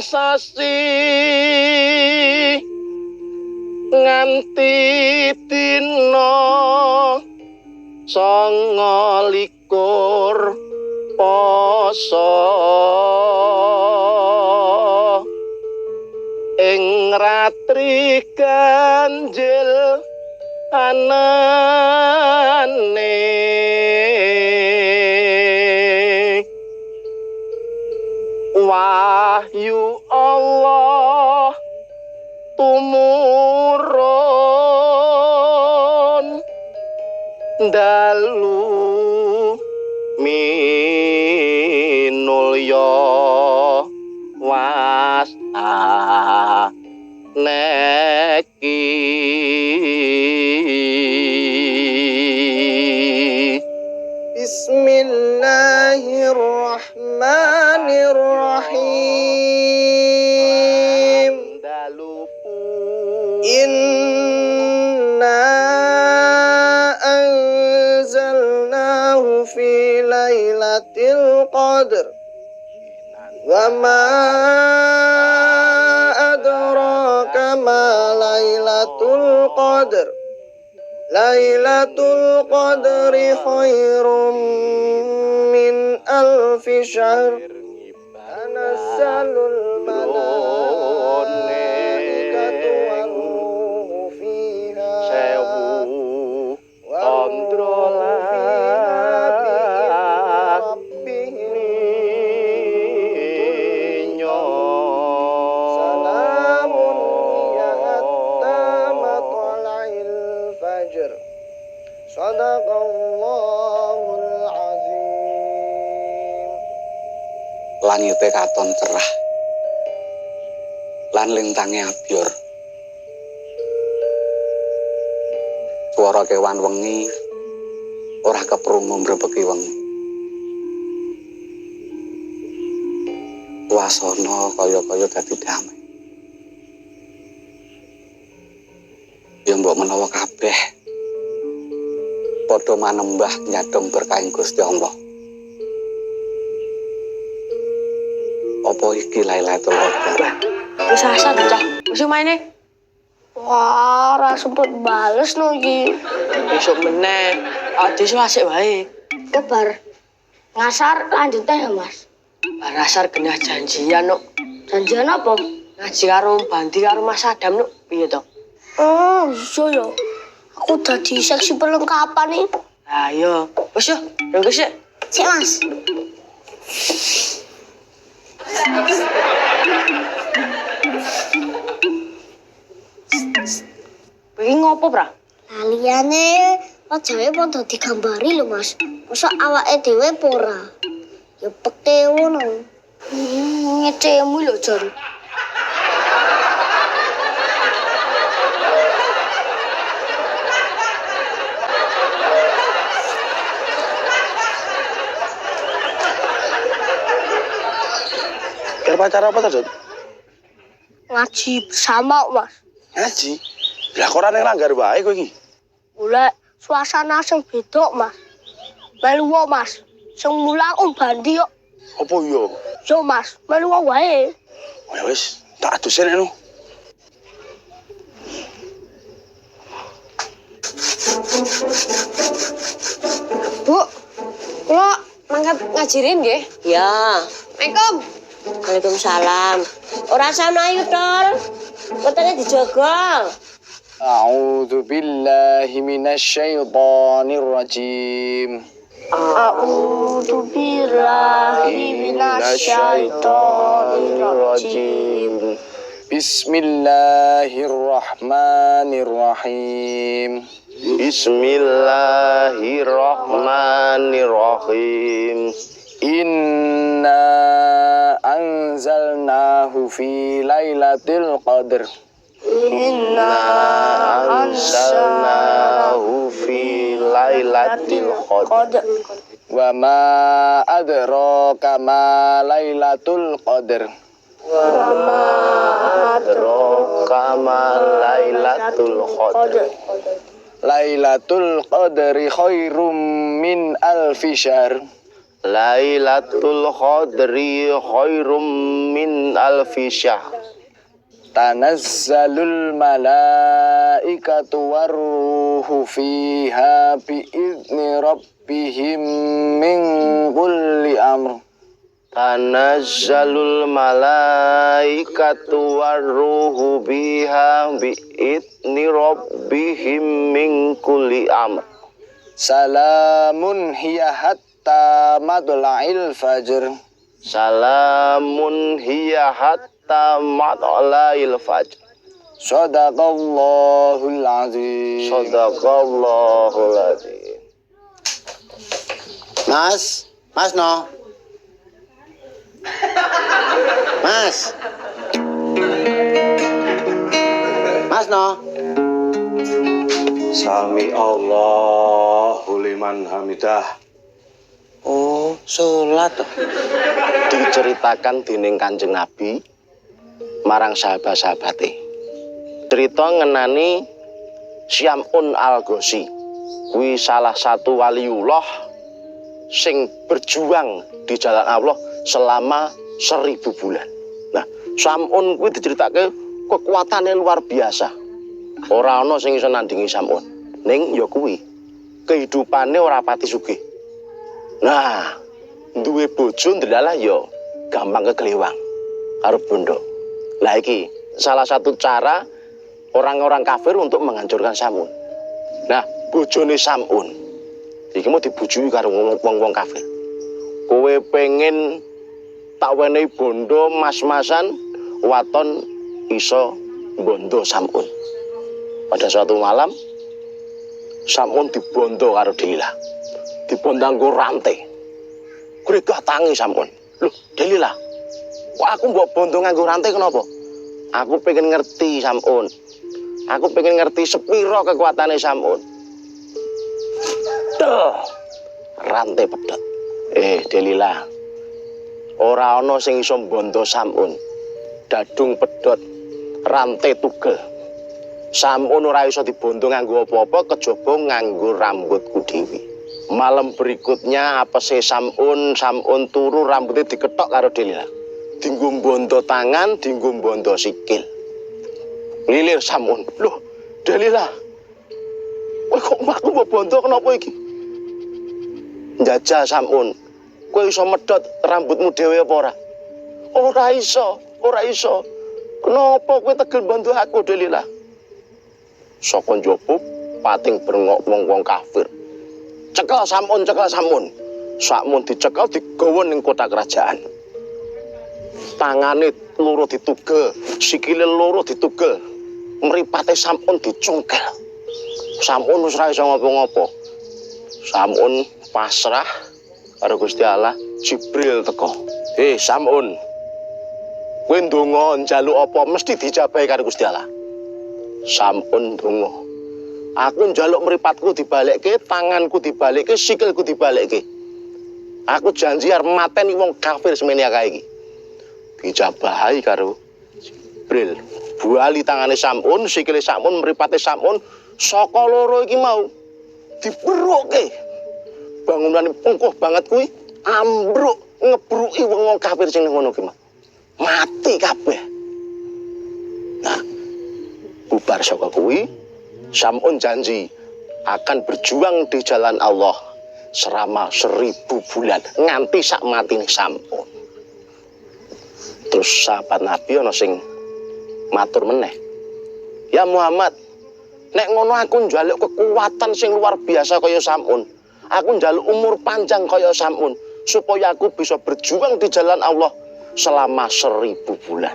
sasi nganti dina 29 poso ing ratri ganjil anane wahyu Allah tumurun dalu minulya wasta neki Bismillahirrahmanirrahim. Inna anzalnahu fi lailatul qadr wa ma adraka ma lailatul qadr. Lailatul qadri khairum min alfi syahr. Tanazzalul malaikatu war-ruhu fiha sewu kontrola binyo salamun hiya hatta matla'il fajr. Shadaqallahul azim. Langite katon cerah lan lintange abyor. Swara kewan wengi ora keprungu mbrebeki wengi. Wasana kaya-kaya dadi damai. Ya mbok menawa kabeh padha manembah nyadong berkahing Gusti Allah. Apa iki Lailatul Qadar? Wis asar cah. Wis maine. Wah, ora sempet bales no iki. Besok meneh. Ade asik wae. Kebar. Ngasar lanjut ya, Mas. Bar asar genah janjian no. Janjian apa? Ngaji karo Bandi karo Mas Adam no. Piye to? Oh, iya ya. Aku dadi seksi perlengkapan nih. Ayo, wis yo, nunggu sik. Sik, Mas. Iki ngopo, Pra? Liyane wajahe padha digambari lho, Mas. Mosok awake dhewe ora. Ya peke ngono. Ngecemu lho, Jon. Pacar apa tadi? Ngaji bersama, Mas. Ngaji. Lah kok ora ning langgar wae kowe iki? Golek suasana sing beda, Mas. Melu wae, Mas. Sing mulang Bandi kok. Apa iya? Yo, Mas, melu wae. Ya wis, tak adusen eno. Bu, kula mangkat ngajirin nggih? Ya. Assalamualaikum. Waalaikumsalam. Ora sana ayo, Tol. Wetenge dijogol. A'udzu billahi minasyaitonir rajim. A'udzu billahi minasyaitonir rajim. Bismillahirrahmanirrahim. Bismillahirrahmanirrahim. Inna anzalnahu fi lailatul qadr. Inna Anzalnahu fi lailatul qadr. Wa ma adraka ma lailatul qadr. Adraka ma lailatul qadr. Lailatul qadri khairum min alfi syahr. Lailatul Qadri khairum min alfi syahr. Tanazzalul malaikatu warruhu fiha biizni rabbihim min kulli amr. Tanazzalul malaikatu warruhu biha biidni rabbihim min kulli amr. Salamun hiya hatta matla'il fajr. Salamun hiya hatta matla'il fajr. Shadaqallahul azim. Shadaqallahul azim. Mas no. Mas no. Sami Allahu liman hamidah. Oh, sholat. Diceritakan dening Kanjeng Nabi marang sahabat-sahabate. Cerita ngenani Syam'un Al-Ghazi. Kuwi salah satu waliullah sing berjuang di jalan Allah selama 1000 bulan. Nah, Syam'un kuwi diceritake kekuatannya luar biasa. Ora ana sing iso nandingi Syam'un. Ning ya kuwi kehidupane ora pati sugih. Nah, duwe bojo ndelalah ya gampang keglewang karo bondo. Lah iki salah satu cara orang-orang kafir untuk menghancurkan Syam'un. Nah, bojone Syam'un iki mau dibujui karo wong-wong kafir. Kowe pengen tak wenehi bondo mas-masan waton iso bondo Syam'un. Pada suatu malam Syam'un dibondo karo Delilah. Dibondo nggo rantai. Gregah tangi Syam'un. Loh, Delilah. Kok aku mbok bondo nganggo rantai kenapa? Aku pengen ngerti Syam'un. Aku pengen ngerti sepiro kekuatane Syam'un. Duh. Rantai pedhot. Delilah. Ora ana sing iso bondo Syam'un. Dadung pedhot, rantai tugel. Syam'un ora iso dibondo nganggo apa-apa kejaba nganggo rambutku dhewe. Malam berikutnya apese Syam'un turu rambutnya diketok karo Delilah. Dinggo bondo tangan, dinggo bondo sikil. Lilir Syam'un. Loh, Delilah. Kowe kok aku mbok bondo kenapa iki? Njajal Syam'un. Kowe iso medhot rambutmu dhewe apa ora? Ora iso. Kenapa kowe tegel bantu aku, Delilah? Saka njaba pating brengok wong-wong kafir. Cekel Syam'un. Syam'un dicekel digawa ning kota kerajaan. Tangane loro ditugel, sikile loro ditugel. Mripate Syam'un dicungkel. Syam'un wis ora iso ngapa-ngapa. Syam'un pasrah karo Gusti Allah. Jibril teko. Syam'un. Kowe ndonga njaluk apa mesti dijabahi karo Gusti Allah. Syam'un ndonga. Aku njaluk mripatku dibalekke, tanganku dibalekke, sikilku dibalekke. Aku janji arep mateni wong kafir semene kae iki. Dijabahi karo Jibril. Buali tangane Syam'un, sikile Syam'un, mripate Syam'un saka loro iki mau diberukke. Bangunane pungkuh banget kuwi ambruk ngebruki wong kafir sing ngono ki mah. Mati kabeh. Nah, bubar saka kuwi Syam'un janji akan berjuang di jalan Allah selama 1000 bulan nganti sak matine Syam'un. Terus sahabat Nabi ana sing matur meneh. Ya Muhammad, nek ngono aku njaluk kekuatan sing luar biasa kaya Syam'un. Aku njaluk umur panjang kaya Syam'un supaya aku bisa berjuang di jalan Allah selama 1000 bulan.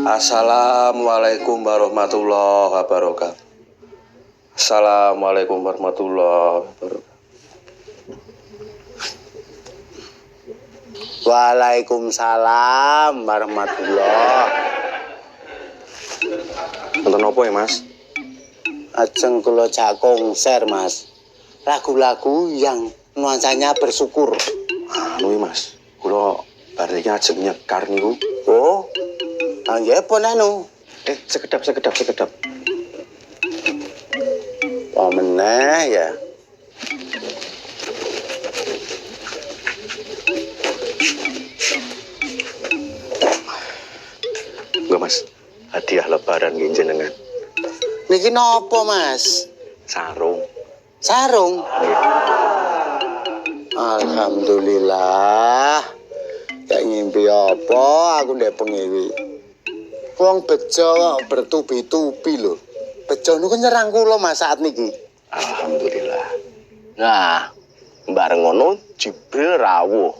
Assalamualaikum warahmatullahi wabarakatuh. Assalamualaikum warahmatullahi wabarakatuh. Waalaikumsalam warahmatullahi. Nonton apa ya, Mas? Ajeng kula jak konser, Mas. Lagu-lagu yang nuansanya bersyukur. Anu Mas, kula bareng ajeng nyekar niku. Oh. Nggih pun anu. Sekedap. Apa meneh ya? Enggak mas, hadiah lebaran nggih jenengan. Niki nopo, Mas? Sarung. Sarung. Alhamdulillah. Kayak ngimpi apa aku ndek pengewi. Wong bejo kok bertubi-tubi lho. Bejo niku nyerang kula Mas saat niki. Alhamdulillah. Nah, bareng ngono Jibril rawuh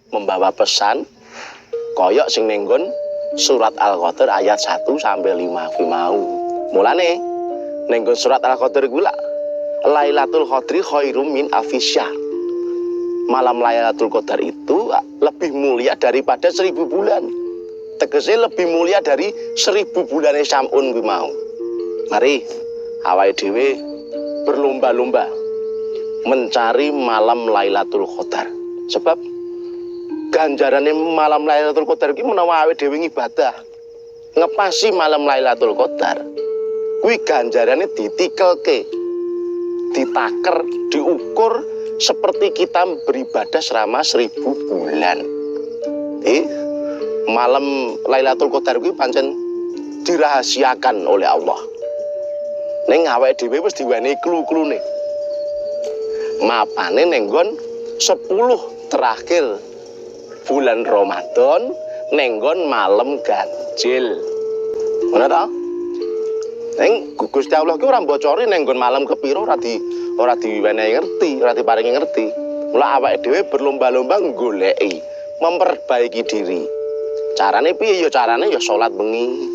membawa pesan koyok sing nenggon surat Al-Qadar ayat 1 sampai 5 kuwi mau. Mulane nenggon surat Al-Qadar kuwi lak Lailatul Qadri khairum min alfisyahr. Malam Lailatul Qadar itu lebih mulia daripada 1000 bulan. Tegese lebih mulia dari 1000 bulan Sam'un kuwi mau. Mari awake dhewe berlomba-lomba mencari malam Lailatul Qadar. Sebab ganjarane malam Lailatul Qadar iki menawa awake dhewe ibadah ngepasi malam Lailatul Qadar kuwi ganjarane ditikelke, ditaker, diukur seperti kita beribadah selama 1000 bulan. Malam Lailatul Qadar kuwi pancen dirahasiakan oleh Allah. Ning awake dhewe wis diwenehi klu-klune. Mapane ning nggon 10 terakhir bulan Ramadan ning nggon malam ganjil. Ngono ta? Ning Gusti Allah ki ora mbocori ning nggon malam kepiro ora diwenehi ngerti, ora diparingi ngerti. Mula awake dhewe berlomba-lomba goleki, memperbaiki diri. Carane piye ya carane ya salat bengi.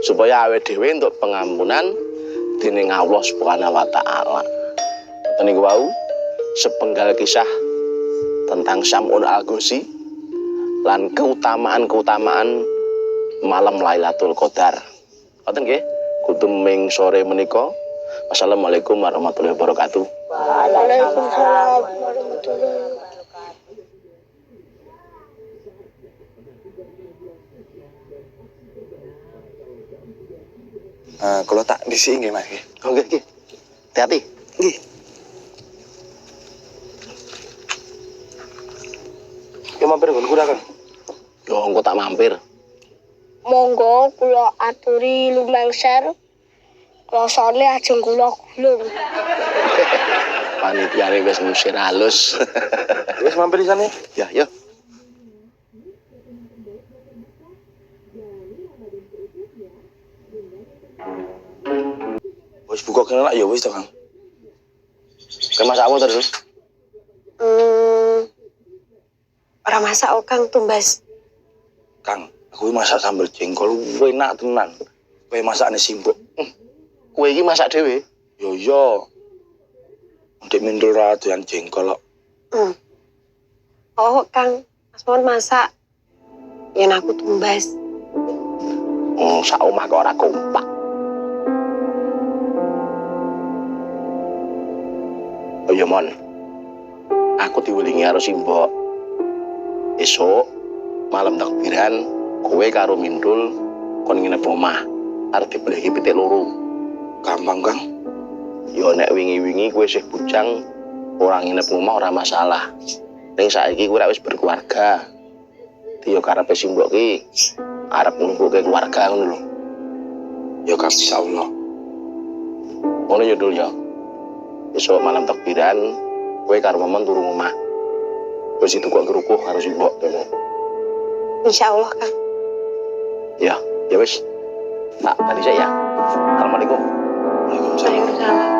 Supaya awake dhewe entuk pengampunan dening Allah Subhanahu wa taala. Niku wau sepenggal kisah tentang Sam'un Al-Ghuzi lan keutamaan-keutamaan malam Lailatul Qadar. Ngoten nggih, kutuming sore menika. Wassalamualaikum warahmatullahi wabarakatuh. Waalaikumsalam warahmatullahi wabarakatuh. Kalau tak disi nggih mas. Oke, nggih. Hati-hati. Nggih. Ya mampir nggon kuda kan. Yo engko tak mampir. Monggo kula aturi lumengser. Rasane ajeng kula gulung. Panitiane wis ngusir halus. Wis mampir di sana. Ya, yo. Wis buka kena ya wis to Kang. Ke masak apa terus? Ora masak oh Kang tumbas. Kang, aku masak sambal jengkol enak tenan. Kowe masakane simbok. Kowe iki masak dhewe? Yo yo. Ndek mindul ra doyan jengkol kok. Oh Kang, Mas Mon masak. Yen aku tumbas. Sak omah kok ora kompak. Oh ya Mon. Aku diwelingi karo simbok. Esok malam takbiran kowe karo Mindul kon nginep omah arep dibeleki pitik loro. Gampang Kang. Yo nek wingi-wingi kowe isih bujang ora nginep omah ora masalah. Ning saiki kowe wis berkeluarga. Yo karepe simbok ki arep nglumpuke keluarga ngono lho. Ya Kang insyaallah. Ngono ya Dul ya. Esok malam takbiran kowe karo Momon turu omah. Wis itu kok kerukuh karo simbok dene. Insyaallah Kang. Ya wis. Tak tadi saya. Assalamualaikum. Waalaikumsalam. Waalaikumsalam.